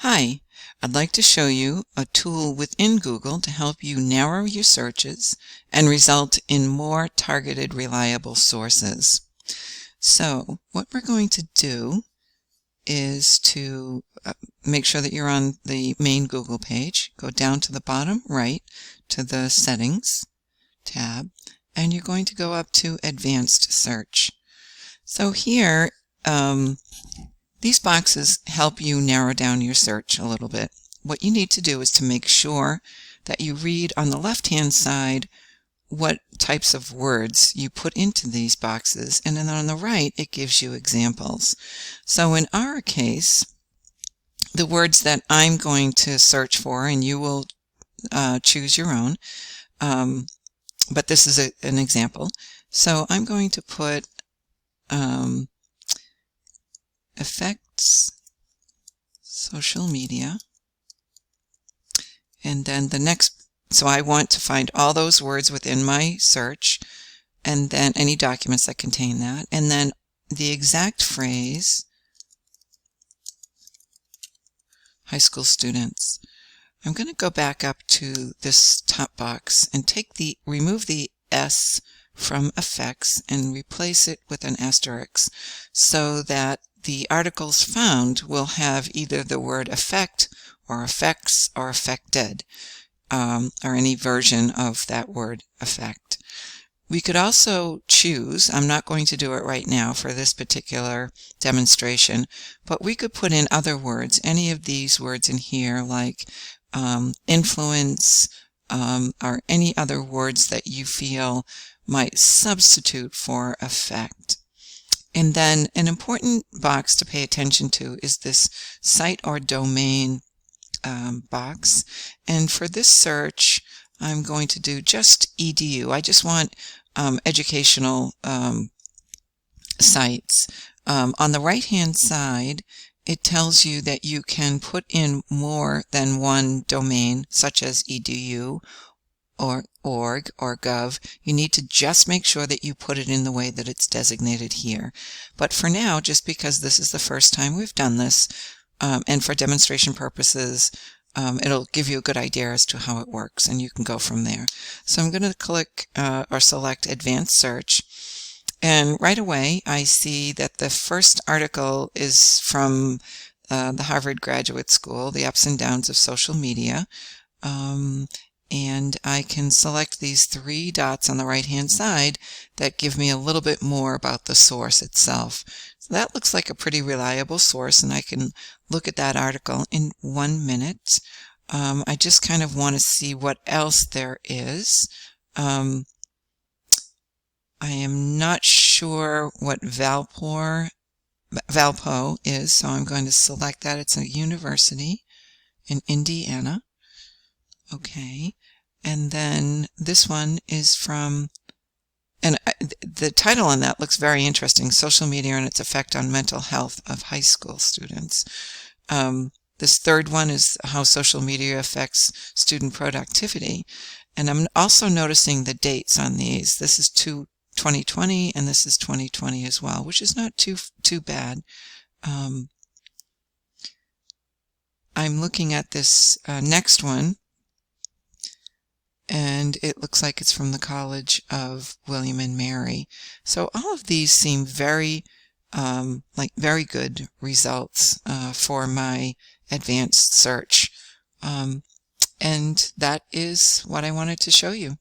Hi, I'd like to show you a tool within Google to help you narrow your searches and result in more targeted, reliable sources. So what we're going to do is to make sure that you're on the main Google page. Go down to the bottom right to the Settings tab, and you're going to go up to Advanced Search. So here, these boxes help you narrow down your search a little bit. What you need to do is to make sure that you read on the left-hand side what types of words you put into these boxes, and then on the right it gives you examples. So in our case, the words that I'm going to search for, and you will choose your own, but this is an example. So I'm going to put effects, social media, and then the next, so I want to find all those words within my search, and then any documents that contain that, and then the exact phrase, high school students. I'm going to go back up to this top box and remove the S from effects and replace it with an asterisk so that the articles found will have either the word effect or effects or affected, or any version of that word effect. We could also choose, I'm not going to do it right now for this particular demonstration, but we could put in other words, any of these words in here, like influence, or any other words that you feel might substitute for effect. And then an important box to pay attention to is this site or domain box. And for this search, I'm going to do just edu. I just want educational sites. On the right-hand side, it tells you that you can put in more than one domain, such as edu or org or gov. You need to just make sure that you put it in the way that it's designated here. But for now, just because this is the first time we've done this, and for demonstration purposes, it'll give you a good idea as to how it works, and you can go from there. So I'm going to click or select Advanced Search, and right away I see that the first article is from the Harvard Graduate School, The Ups and Downs of Social Media. And I can select these three dots on the right-hand side that give me a little bit more about the source itself. So that looks like a pretty reliable source, and I can look at that article in 1 minute. I just kind of want to see what else there is. I am not sure what Valpo is, so I'm going to select that. It's a university in Indiana. Okay, and then this one is from, and the title on that looks very interesting, Social Media and Its Effect on Mental Health of High School Students. This third one is How Social Media Affects Student Productivity. And I'm also noticing the dates on these. This is 2020 and this is 2020 as well, which is not too bad. I'm looking at this next one, and it looks like it's from the College of William and Mary. So all of these seem very very good results for my advanced search, and that is what I wanted to show you.